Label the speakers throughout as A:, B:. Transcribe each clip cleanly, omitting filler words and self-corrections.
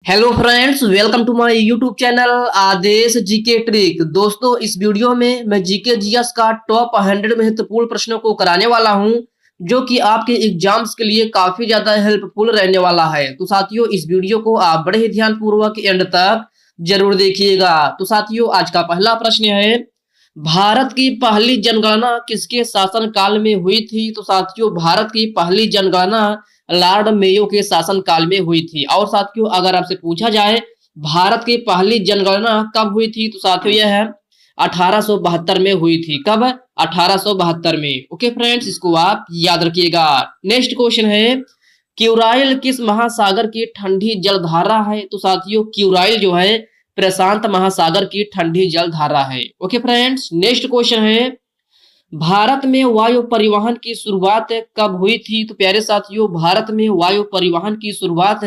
A: Hello friends, welcome to my YouTube channel Aadesh GK trick. दोस्तों, इस video में मैं जीके जीएस का टॉप 100 महत्वपूर्ण प्रश्नों को कराने वाला हूं, जो कि आपके एग्जाम्स के लिए काफी ज्यादा हेल्पफुल रहने वाला है। तो साथियों, इस वीडियो को आप बड़े ही ध्यानपूर्वक एंड तक जरूर देखिएगा। तो साथियों, आज का पहला प्रश्न है, भारत की पहली जनगणना किसके शासन काल में हुई थी? तो साथियों, भारत की पहली जनगणना लॉर्ड मेयो के शासन काल में हुई थी। और साथियों, अगर आपसे पूछा जाए भारत की पहली जनगणना कब हुई थी, तो साथियों यह है 1872 में हुई थी। कब? 1872 में। ओके फ्रेंड्स, इसको आप याद रखिएगा। नेक्स्ट क्वेश्चन है, क्यूराइल किस महासागर की ठंडी जलधारा है? तो साथियों, क्यूराइल जो है प्रशांत महासागर की ठंडी जलधारा है। ओके फ्रेंड्स, नेक्स्ट क्वेश्चन है, भारत में वायु परिवहन की शुरुआत कब हुई थी? तो प्यारे साथियों, भारत में वायु परिवहन की शुरुआत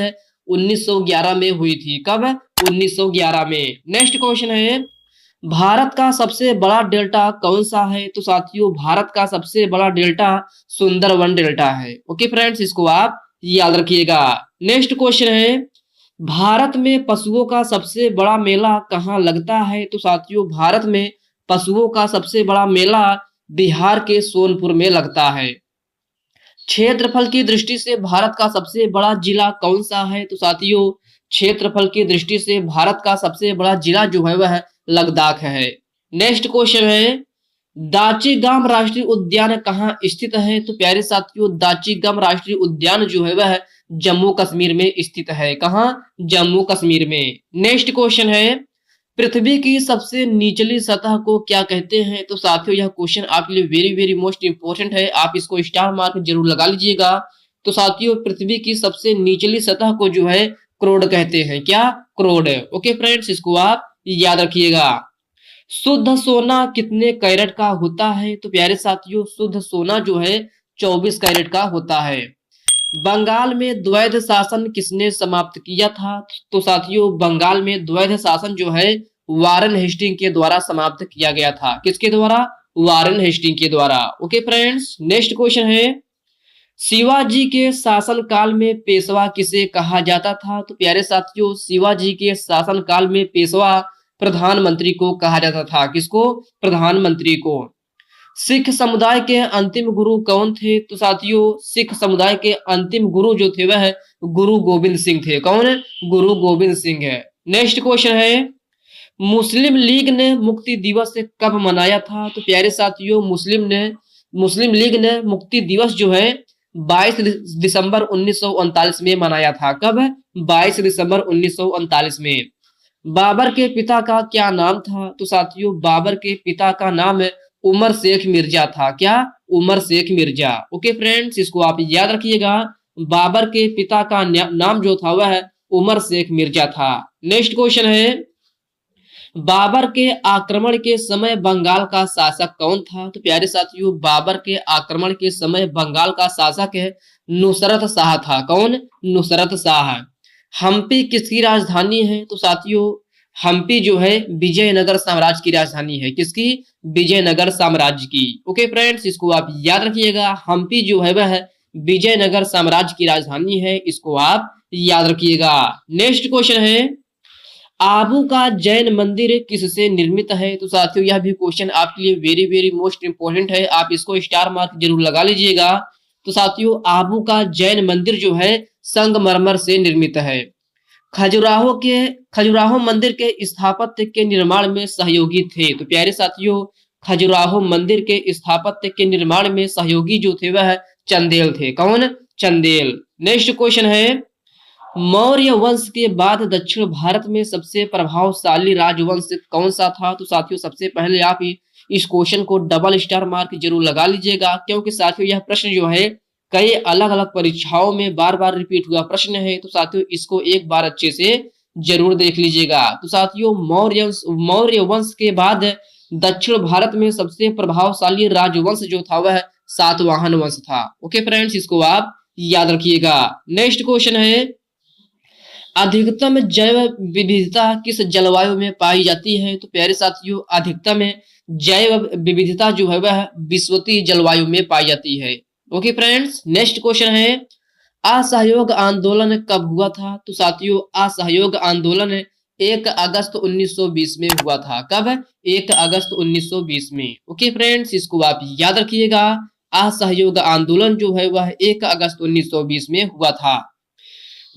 A: 1911 में हुई थी। कब? 1911 में। नेक्स्ट क्वेश्चन है, भारत का सबसे बड़ा डेल्टा कौन सा है? तो साथियों, भारत का सबसे बड़ा डेल्टा सुंदरवन डेल्टा है। ओके फ्रेंड्स, इसको आप याद रखिएगा। नेक्स्ट क्वेश्चन है, भारत में पशुओं का सबसे बड़ा मेला कहाँ लगता है? तो साथियों, भारत में पशुओं का सबसे बड़ा मेला बिहार के सोनपुर में लगता है। क्षेत्रफल की दृष्टि से भारत का सबसे बड़ा जिला कौन सा है? तो साथियों, क्षेत्रफल की दृष्टि से भारत का सबसे बड़ा जिला जो है वह लद्दाख है। नेक्स्ट क्वेश्चन है, दाचीगाम राष्ट्रीय उद्यान कहाँ स्थित है? तो प्यारे साथियों, दाचीगाम राष्ट्रीय उद्यान जो है वह जम्मू कश्मीर में स्थित है। कहाँ? जम्मू कश्मीर में। नेक्स्ट क्वेश्चन है, पृथ्वी की सबसे निचली सतह को क्या कहते हैं? तो साथियों, यह क्वेश्चन आपके लिए वेरी वेरी मोस्ट इंपोर्टेंट है, आप इसको स्टार मार्क जरूर लगा लीजिएगा। तो साथियों, पृथ्वी की सबसे निचली सतह को जो है क्रोड कहते हैं। क्या? क्रोड। ओके फ्रेंड्स, इसको आप याद रखिएगा। शुद्ध सोना कितने कैरेट का होता है? तो प्यारे साथियों, शुद्ध सोना जो है 24 कैरेट का होता है। बंगाल में द्वैध शासन किसने समाप्त किया था? तो साथियों, बंगाल में द्वैध शासन जो है वारेन हेस्टिंग के द्वारा समाप्त किया गया था। किसके द्वारा? वारेन हेस्टिंग के द्वारा। ओके फ्रेंड्स, नेक्स्ट क्वेश्चन है, शिवाजी के शासन काल में पेशवा किसे कहा जाता था? तो प्यारे साथियों, शिवाजी के शासन काल में पेशवा प्रधानमंत्री को कहा जाता था। किसको? प्रधानमंत्री को। सिख समुदाय के अंतिम गुरु कौन थे? तो साथियों, सिख समुदाय के अंतिम गुरु जो थे वह गुरु गोविंद सिंह थे। कौन? गुरु गोविंद सिंह है। नेक्स्ट क्वेश्चन है, मुस्लिम लीग ने मुक्ति दिवस कब मनाया था? तो प्यारे साथियों, मुस्लिम लीग ने मुक्ति दिवस जो है 22 दिसंबर 1939 में मनाया था। कब? 22 दिसंबर 1939 में। बाबर के पिता का क्या नाम था? तो साथियों, बाबर के पिता का नाम उमर शेख मिर्जा था। क्या? उमर शेख मिर्जा। ओके फ्रेंड्स, इसको आप याद रखिएगा। बाबर के पिता का नाम जो था वह उमर शेख मिर्जा था। नेक्स्ट क्वेश्चन है, बाबर के आक्रमण के समय बंगाल का शासक कौन था? तो प्यारे साथियों, बाबर के आक्रमण के समय बंगाल का शासक है नुसरत शाह था। कौन? नुसरत शाह। हम्पी किसकी राजधानी है? तो साथियों, हम्पी जो है विजयनगर साम्राज्य की राजधानी है। किसकी? विजयनगर साम्राज्य की। ओके फ्रेंड्स, इसको आप याद रखिएगा। हम्पी जो है वह विजयनगर साम्राज्य की राजधानी है, इसको आप याद रखिएगा। नेक्स्ट क्वेश्चन है, आबू का जैन मंदिर किससे निर्मित है? तो साथियों, यह भी क्वेश्चन आपके लिए वेरी वेरी मोस्ट इंपोर्टेंट है, आप इसको स्टार मार्क जरूर लगा लीजिएगा। तो साथियों, आबू का जैन मंदिर जो है संगमरमर से निर्मित है। खजुराहो मंदिर के स्थापत्य के निर्माण में सहयोगी थे। तो प्यारे साथियों, खजुराहो मंदिर के स्थापत्य के निर्माण में सहयोगी जो थे वह चंदेल थे। कौन? चंदेल। नेक्स्ट क्वेश्चन है, मौर्य वंश के बाद दक्षिण भारत में सबसे प्रभावशाली राजवंश कौन सा था? तो साथियों, सबसे पहले आप इस क्वेश्चन को डबल स्टार मार्क जरूर लगा लीजिएगा, क्योंकि साथियों यह प्रश्न जो है कई अलग अलग परीक्षाओं में बार बार रिपीट हुआ प्रश्न है। तो साथियों, इसको एक बार अच्छे से जरूर देख लीजिएगा। तो साथियों, मौर्य वंश के बाद दक्षिण भारत में सबसे प्रभावशाली राजवंश जो था वह सातवाहन वंश था। ओके फ्रेंड्स, इसको आप याद रखिएगा। नेक्स्ट क्वेश्चन है, अधिकतम जैव विविधता किस जलवायु में पाई जाती है? तो प्यारे साथियों, अधिकतम जैव विविधता जो है वह विषुवतीय जलवायु में पाई जाती है। ओके फ्रेंड्स, नेक्स्ट क्वेश्चन है, असहयोग आंदोलन कब हुआ था? तो साथियों असहयोग आंदोलन 1 अगस्त 1920 में हुआ था। कब? 1 अगस्त 1920 में। ओके फ्रेंड्स, इसको आप याद रखिएगा। असहयोग आंदोलन जो है वह 1 अगस्त 1920 में हुआ था।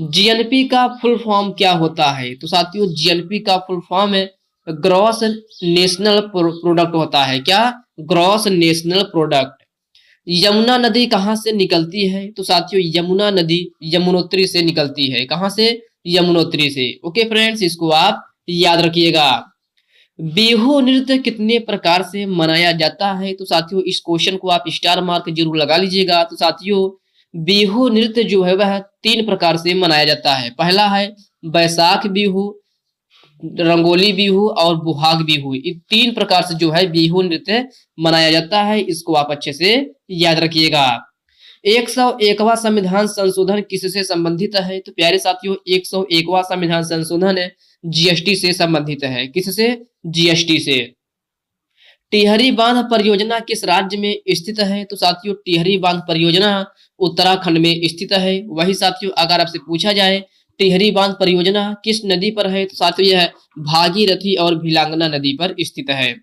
A: जीएनपी का फुल फॉर्म क्या होता है? तो साथियों जीएनपी का फुल फॉर्म है ग्रॉस नेशनल प्रोडक्ट होता है। क्या? Gross national product. यमुना नदी कहाँ से निकलती है? तो साथियों यमुना नदी यमुनोत्री से निकलती है। कहाँ से? यमुनोत्री से। ओके फ्रेंड्स, इसको आप याद रखिएगा। बिहू नृत्य कितने प्रकार से मनाया जाता है? तो साथियों इस क्वेश्चन को आप स्टार मार्क जरूर लगा लीजिएगा। तो साथियों बिहू नृत्य जो है वह 3 प्रकार से मनाया जाता है। पहला है बैसाख बिहू, रंगोली बिहू और बुहाग बिहू। इन 3 प्रकार से जो है बिहू नृत्य मनाया जाता है। इसको आप अच्छे से याद रखिएगा। 101वां संविधान संशोधन किससे संबंधित है? तो प्यारे साथियों 101वां संविधान संशोधन जीएसटी से संबंधित है। किससे? जीएसटी से। टिहरी बांध परियोजना किस राज्य में स्थित है? तो साथियों टिहरी बांध परियोजना उत्तराखंड में स्थित है। वही साथियों अगर आपसे पूछा जाए टिहरी बांध परियोजना किस नदी पर है? तो साथियों यह भागीरथी और भिलांगना नदी पर स्थित है।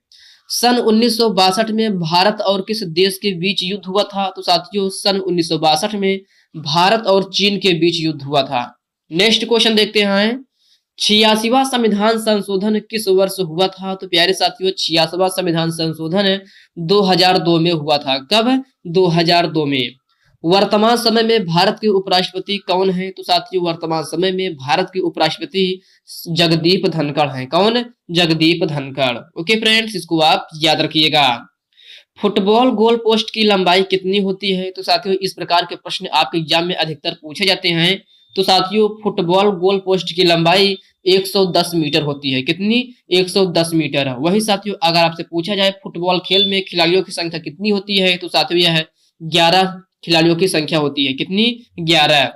A: सन 1962 में भारत और किस देश के बीच युद्ध हुआ था? तो साथियों सन 1962 में भारत और चीन के बीच युद्ध हुआ था। नेक्स्ट क्वेश्चन देखते हैं। 86वां संविधान संशोधन किस वर्ष हुआ था? तो प्यारे साथियों 86वां संविधान संशोधन 2002 में हुआ था। कब? 2002 में। वर्तमान समय में भारत के उपराष्ट्रपति कौन है? तो साथियों वर्तमान समय में भारत के उपराष्ट्रपति जगदीप धनखड़ हैं। कौन? जगदीप धनखड़। ओके फ्रेंड्स, इसको आप याद रखिएगा। फुटबॉल गोल पोस्ट की लंबाई कितनी होती है? तो साथियों इस प्रकार के प्रश्न आपके एग्जाम में अधिकतर पूछे जाते हैं। तो साथियों फुटबॉल गोल पोस्ट की लंबाई 110 मीटर होती है। कितनी? 110 मीटर। वही साथियों अगर आपसे पूछा जाए फुटबॉल खेल में खिलाड़ियों की संख्या कितनी होती है? तो साथियों यह 11 खिलाड़ियों की संख्या होती है। कितनी? 11।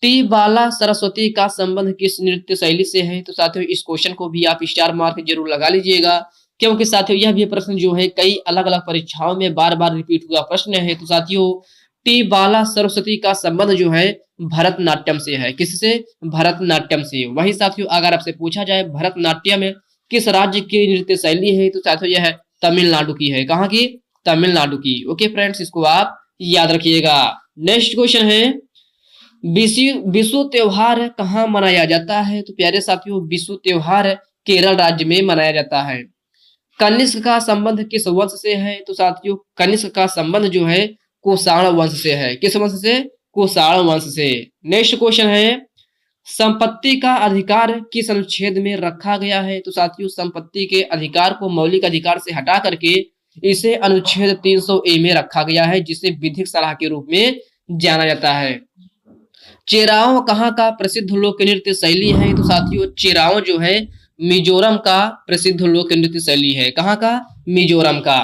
A: टी बाला सरस्वती का संबंध किस नृत्य शैली से है? तो साथियों इस क्वेश्चन को भी आप स्टार मार्क जरूर लगा लीजिएगा, क्योंकि साथियों यह भी प्रश्न जो है कई अलग अलग परीक्षाओं में बार बार रिपीट हुआ प्रश्न है। तो साथियों टी बाला सरस्वती का संबंध जो है भरतनाट्यम से है। किससे? भरतनाट्यम से। वही साथियों अगर आपसे पूछा जाए भरतनाट्यम किस राज्य की नृत्य शैली है? तो साथियों यह तमिलनाडु की है। कहाँ की? तमिलनाडु की। ओके फ्रेंड्स, इसको आप याद रखिएगा। नेक्स्ट क्वेश्चन है विशु त्योहार कहाँ मनाया जाता है? तो प्यारे साथियों विशु त्योहार केरल राज्य में मनाया जाता है। कनिष्क का संबंध किस वंश से है? तो साथियों कनिष्क का संबंध जो है कुषाण वंश से है। किस वंश से? कुषाण वंश से। नेक्स्ट क्वेश्चन है संपत्ति का अधिकार किस अनुच्छेद में रखा गया है? तो साथियों संपत्ति के अधिकार को मौलिक अधिकार से हटा करके इसे अनुच्छेद 300A में रखा गया है, जिसे विधिक सलाह के रूप में जाना जाता है। चेराव कहाँ का प्रसिद्ध लोक नृत्य शैली है? तो साथियों चेराव जो है मिजोरम का प्रसिद्ध लोक नृत्य शैली है। कहाँ का? मिजोरम का।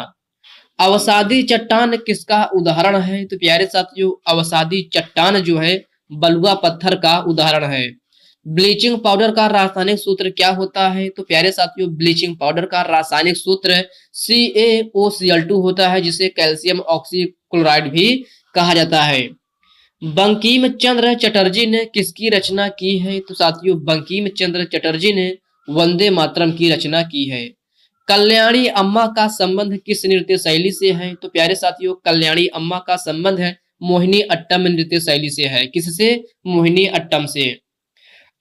A: अवसादी चट्टान किसका उदाहरण है? तो प्यारे साथियों अवसादी चट्टान जो है बलुआ पत्थर का उदाहरण है। ब्लीचिंग पाउडर का रासायनिक सूत्र क्या होता है? तो प्यारे साथियों ब्लीचिंग पाउडर का रासायनिक सूत्र CaOCl2 होता है, जिसे कैल्शियम ऑक्सीक्लोराइड भी कहा जाता है। बंकिम चंद्र चटर्जी ने किसकी रचना की है? तो साथियों बंकिम चंद्र चटर्जी ने वंदे मातरम की रचना की है। कल्याणी अम्मा का संबंध किस नृत्य शैली से है? तो प्यारे साथियों कल्याणी अम्मा का संबंध है मोहिनी अट्टम नृत्य शैली से है। किससे? मोहिनी अट्टम से।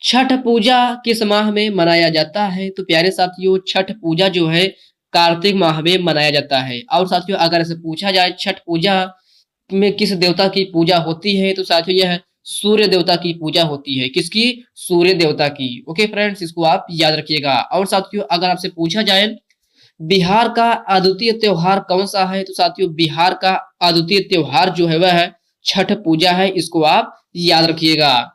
A: छठ पूजा किस माह में मनाया जाता है? तो प्यारे साथियों छठ पूजा जो है कार्तिक माह में मनाया जाता है। और साथियों अगर ऐसे पूछा जाए छठ पूजा में किस देवता की पूजा होती है? तो साथियों यह सूर्य देवता की पूजा होती है। किसकी? सूर्य देवता की। ओके फ्रेंड्स, इसको आप याद रखिएगा। और साथियों अगर आपसे पूछा जाए बिहार का अद्वितीय त्योहार कौन सा है? तो साथियों बिहार का अद्वितीय त्योहार जो है वह है छठ पूजा है। इसको आप याद रखिएगा।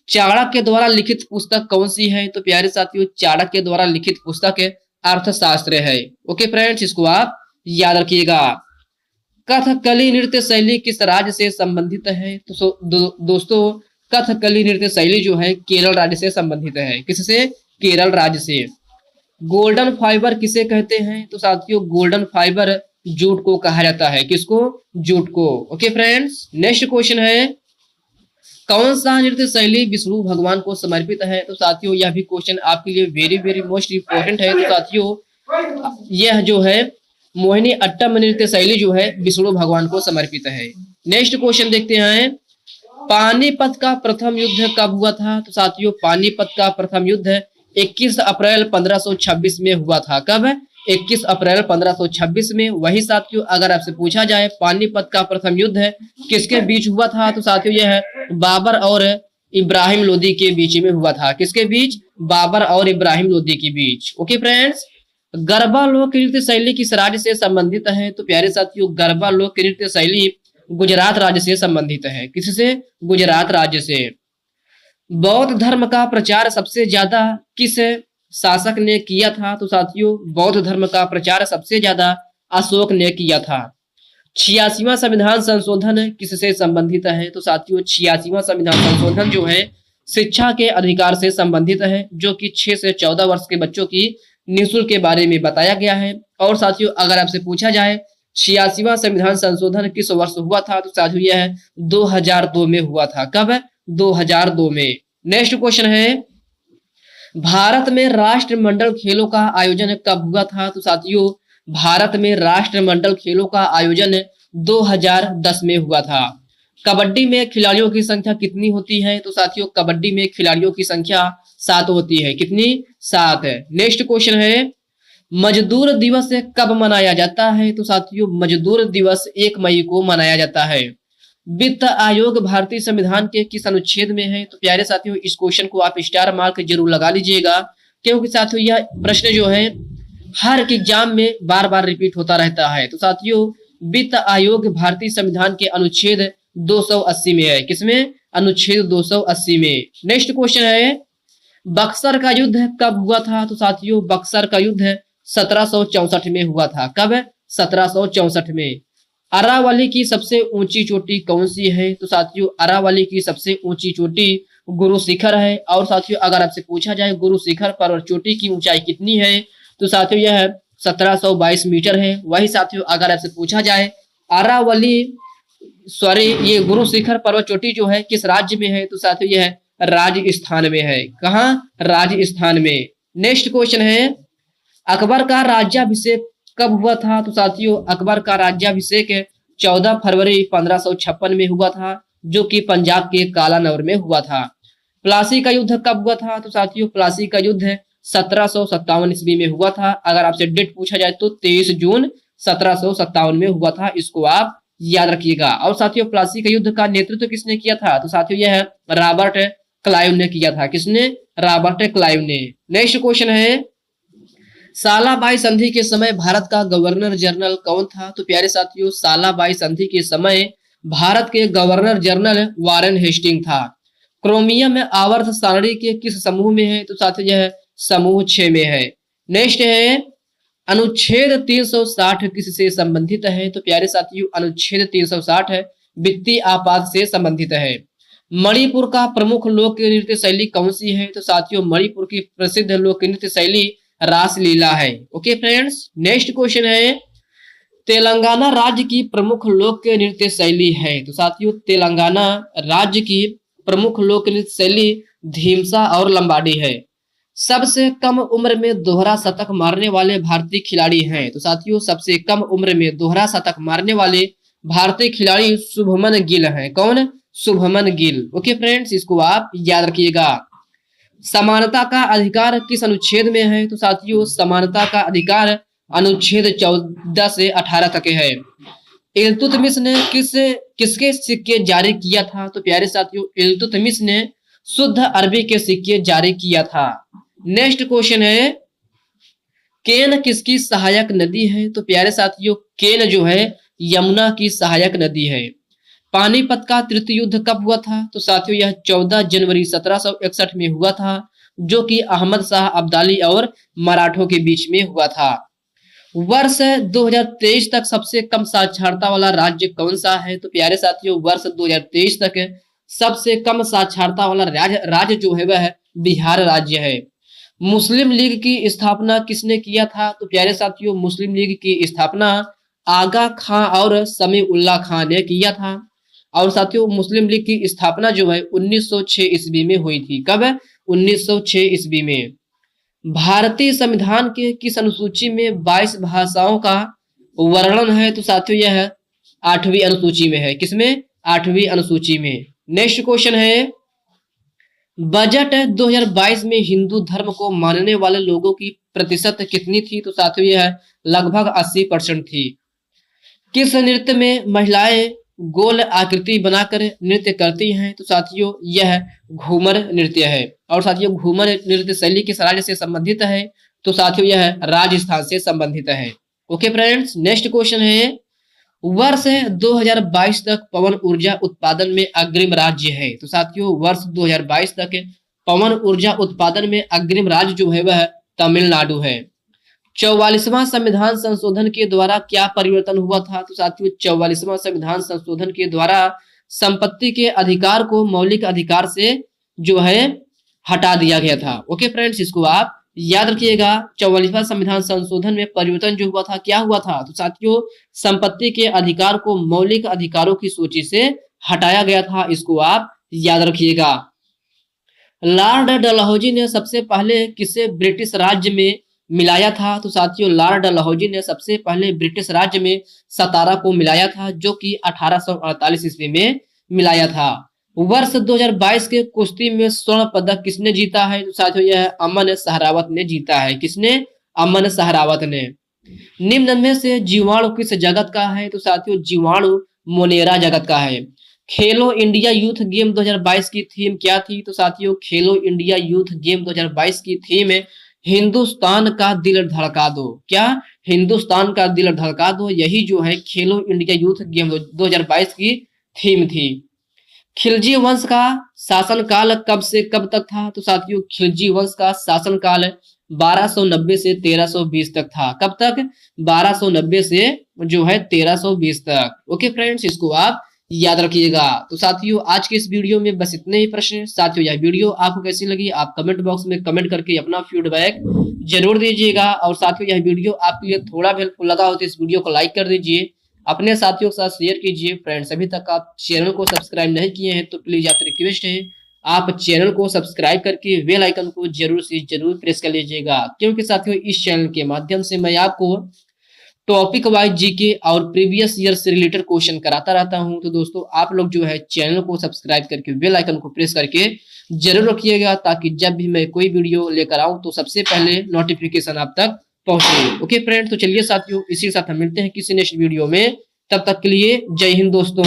A: चाणक्य के द्वारा लिखित पुस्तक कौन सी है? तो प्यारे साथियों चाणक्य के द्वारा लिखित पुस्तक अर्थशास्त्र है। ओके फ्रेंड्स, इसको आप याद रखिएगा। कथकली नृत्य शैली किस राज्य से संबंधित है? तो दोस्तों कथकली नृत्य शैली जो है केरल राज्य से संबंधित है। किससे? केरल राज्य से। गोल्डन फाइबर किसे कहते हैं? तो साथियों गोल्डन फाइबर जूट को कहा जाता है। किसको? जूट को। ओके फ्रेंड्स, नेक्स्ट क्वेश्चन है कौन सा नृत्य शैली विष्णु भगवान को समर्पित है? तो साथियों यह भी क्वेश्चन आपके लिए वेरी वेरी मोस्ट इंपॉर्टेंट है। तो साथियों यह जो है मोहिनी अट्टम नृत्य शैली जो है विष्णु भगवान को समर्पित है। नेक्स्ट क्वेश्चन देखते हैं, पानीपत का प्रथम युद्ध कब हुआ था? तो साथियों पानीपत का प्रथम युद्ध 21 अप्रैल 1526 में हुआ था। कब? 21 अप्रैल 1526 में। वही साथियों अगर आपसे पूछा जाए पानीपत का प्रथम युद्ध किसके बीच हुआ था? तो साथियों यह बाबर और इब्राहिम लोदी के बीच में हुआ था। किसके बीच? बाबर और इब्राहिम लोदी के बीच। ओके फ्रेंड्स, गरबा लोक नृत्य शैली किस राज्य से संबंधित है? तो प्यारे साथियों गरबा लोक नृत्य शैली गुजरात राज्य से संबंधित है। किससे? गुजरात राज्य से। बौद्ध धर्म का प्रचार सबसे ज्यादा किस शासक ने किया था? तो साथियों बौद्ध धर्म का प्रचार सबसे ज्यादा अशोक ने किया था। 86वां संविधान संशोधन किससे संबंधित है? तो साथियों 86वां संविधान संशोधन जो है शिक्षा के अधिकार से संबंधित है, जो कि 6 से 14 वर्ष के बच्चों की निःशुल्क के बारे में बताया गया है। और साथियों अगर आपसे पूछा जाए 86वां संविधान संशोधन किस वर्ष हुआ था? तो साथियों यह 2002 में हुआ था। कब? 2002 में। नेक्स्ट क्वेश्चन है, भारत में राष्ट्रमंडल खेलों का आयोजन कब हुआ था? तो साथियों भारत में राष्ट्रमंडल खेलों का आयोजन 2010 में हुआ था। कबड्डी में खिलाड़ियों की संख्या कितनी होती है? तो साथियों कबड्डी में खिलाड़ियों की संख्या 7 होती है। कितनी? 7 है। नेक्स्ट क्वेश्चन है, मजदूर दिवस कब मनाया जाता है? तो साथियों मजदूर दिवस 1 मई को मनाया जाता है। वित्त आयोग भारतीय संविधान के किस अनुच्छेद में है? तो प्यारे साथियों इस क्वेश्चन को आप स्टार मार्क जरूर लगा लीजिएगा, क्योंकि साथियों यह प्रश्न जो है हर एग्जाम में बार बार रिपीट होता रहता है। तो साथियों वित्त आयोग भारतीय संविधान के अनुच्छेद 280 में है। किसमें? अनुच्छेद 280 में। नेक्स्ट क्वेश्चन है, बक्सर का युद्ध कब हुआ था? तो साथियों बक्सर का युद्ध 1764 में हुआ था। कब? 1764 में। अरावली की सबसे ऊंची चोटी कौन सी है? तो साथियों अरावली की सबसे ऊंची चोटी गुरु शिखर है। और साथियों अगर आपसे पूछा जाए गुरु शिखर पर्वत चोटी की ऊंचाई कितनी है? तो साथियों यह 1722 मीटर है। वही साथियों अगर आपसे पूछा जाए अरावली ये गुरु शिखर पर्वत चोटी जो है किस राज्य में है? तो साथियों यह राजस्थान में है। कहाँ? राजस्थान में। नेक्स्ट क्वेश्चन है, अकबर का राज्याभिषेक कब हुआ था? तो साथियों अकबर का राज्याभिषेक 14 फरवरी 1556 में हुआ था, जो कि पंजाब के कालानौर में हुआ था। प्लासी का युद्ध कब हुआ था? तो साथियों प्लासी का युद्ध 1757 ईस्वी में हुआ था। अगर आपसे डेट पूछा जाए तो 23 जून 1757 में हुआ था। इसको आप याद रखिएगा। और साथियों प्लासी का युद्ध का नेतृत्व किसने किया था? तो साथियों यह रॉबर्ट क्लाइव ने किया था। किसने? रॉबर्ट क्लाइव ने। नेक्स्ट क्वेश्चन है, सालाबाई संधि के समय भारत का गवर्नर जनरल कौन था? तो प्यारे साथियों सालाबाई संधि के समय भारत के गवर्नर जनरल वारेन हेस्टिंग था। क्रोमियम आवर्त सारणी के किस समूह में है? तो साथियों यह समूह 6 में है। नेक्स्ट है, अनुच्छेद 360 किससे संबंधित है? तो प्यारे साथियों अनुच्छेद 360 वित्तीय आपात से संबंधित है। मणिपुर का प्रमुख लोक नृत्य शैली कौन सी है? तो साथियों मणिपुर की प्रसिद्ध लोक नृत्य शैली रासलीला है। ओके फ्रेंड्स, नेक्स्ट क्वेश्चन है, तेलंगाना राज्य की प्रमुख लोक नृत्य शैली है। तो साथियों तेलंगाना राज्य की प्रमुख लोक नृत्य शैली धीमसा और लंबाडी है। सबसे कम उम्र में दोहरा शतक मारने वाले भारतीय खिलाड़ी हैं। तो साथियों सबसे कम उम्र में दोहरा शतक मारने वाले भारतीय खिलाड़ी शुभमन गिल हैं। कौन? शुभमन गिल। ओके फ्रेंड्स इसको आप याद रखिएगा। समानता का अधिकार किस अनुच्छेद में है? तो साथियों समानता का अधिकार अनुच्छेद 14 से 18 तक है। इल्तुतमिश ने किसके सिक्के जारी किया था? तो प्यारे साथियों इल्तुतमिश ने शुद्ध अरबी के सिक्के जारी किया था। नेक्स्ट क्वेश्चन है, केन किसकी सहायक नदी है? तो प्यारे साथियों केन जो है यमुना की सहायक नदी है। पानीपत का तृतीय युद्ध कब हुआ था? तो साथियों यह 14 जनवरी 1761 में हुआ था, जो कि अहमद शाह अब्दाली और मराठों के बीच में हुआ था। वर्ष 2023 तक सबसे कम साक्षरता वाला राज्य कौन सा है? तो प्यारे साथियों वर्ष 2023 तक सबसे कम साक्षरता वाला राज्य जो है वह बिहार राज्य है। मुस्लिम लीग की स्थापना किसने किया था? तो प्यारे साथियों मुस्लिम लीग की स्थापना आगा खां और समीउल्लाह खां ने किया था। और साथियों मुस्लिम लीग की स्थापना जो है 1906 ईस्वी में हुई थी। कब? 1906 ईस्वी में। भारतीय संविधान के किस अनुसूची में 22 भाषाओं का वर्णन है? तो साथियों यह 8वीं अनुसूची में है। किसमें? 8वीं अनुसूची में। नेक्स्ट क्वेश्चन है, बजट 2022 में हिंदू धर्म को मानने वाले लोगों की प्रतिशत कितनी थी? तो साथियों यह लगभग 80% थी। किस नृत्य में महिलाएं गोल आकृति बनाकर नृत्य करती हैं? तो साथियों यह घूमर नृत्य है। और साथियों घूमर नृत्य शैली किस राज्य से संबंधित है? तो साथियों यह राजस्थान से संबंधित है। ओके फ्रेंड्स, नेक्स्ट क्वेश्चन है, वर्ष 2022 तक पवन ऊर्जा उत्पादन में अग्रिम राज्य है। तो साथियों वर्ष 2022 तक पवन ऊर्जा उत्पादन में अग्रिम राज्य जो है वह तमिलनाडु है। 44वां संविधान संशोधन के द्वारा क्या परिवर्तन हुआ था? तो साथियों 44वां संविधान संशोधन के द्वारा संपत्ति के अधिकार को मौलिक अधिकार से जो है हटा दिया गया था। ओके फ्रेंड्स, इसको आप याद रखिएगा। 44वां संविधान संशोधन में परिवर्तन जो हुआ था, क्या हुआ था? तो साथियों संपत्ति के अधिकार को मौलिक अधिकारों की सूची से हटाया गया था। इसको आप याद रखिएगा। लॉर्ड डलहौजी ने सबसे पहले किसे ब्रिटिश राज्य में मिलाया था? तो साथियों लॉर्ड डलहौजी ने सबसे पहले ब्रिटिश राज्य में सतारा को मिलाया था, जो कि 1848 ईस्वी में मिलाया था। वर्ष 2022 के कुश्ती में स्वर्ण पदक किसने जीता है? तो साथियों यह अमन सहरावत ने जीता है। किसने? अमन सहरावत ने। निम्न में से जीवाणु किस जगत का है? तो साथियों जीवाणु मोनेरा जगत का है। खेलो इंडिया यूथ गेम 2022 की थीम क्या थी? तो साथियों खेलो इंडिया यूथ गेम 2022 की थीम है हिंदुस्तान का दिल धड़का दो। क्या? हिंदुस्तान का दिल धड़का दो, यही जो है खेलो इंडिया यूथ गेम 2022 की थीम थी। खिलजी वंश का शासनकाल कब से कब तक था? तो साथियों खिलजी वंश का शासनकाल 1290 से 1320 तक था। कब तक? 1290 से जो है 1320 तक। ओके फ्रेंड्स, इसको आप याद रखिएगा। तो साथियों आज के इस वीडियो में बस इतने ही प्रश्न। साथियों यह वीडियो आपको कैसी लगी आप कमेंट बॉक्स में कमेंट करके अपना फीडबैक जरूर दीजिएगा। और साथियों यह वीडियो आपके लिए थोड़ा भी हेल्पफुल लगा हो तो इस वीडियो को लाइक कर दीजिए, अपने साथियों के साथ शेयर कीजिए। फ्रेंड्स अभी तक आप चैनल को सब्सक्राइब नहीं किए हैं तो प्लीज आपसे रिक्वेस्ट है आप चैनल को सब्सक्राइब करके बेल आइकन को जरूर से जरूर प्रेस कर लीजिएगा, क्योंकि साथियों इस चैनल के माध्यम से मैं आपको टॉपिक वाइज जीके और प्रीवियस ईयर से रिलेटेड क्वेश्चन कराता रहता हूं। तो दोस्तों आप लोग जो है चैनल को सब्सक्राइब करके बेल आइकन को प्रेस करके जरूर रखिएगा, ताकि जब भी मैं कोई वीडियो लेकर आऊं तो सबसे पहले नोटिफिकेशन आप तक पहुंचे। ओके फ्रेंड, तो चलिए साथियों इसी के साथ हम मिलते हैं किसी नेक्स्ट वीडियो में। तब तक के लिए जय हिंद दोस्तों।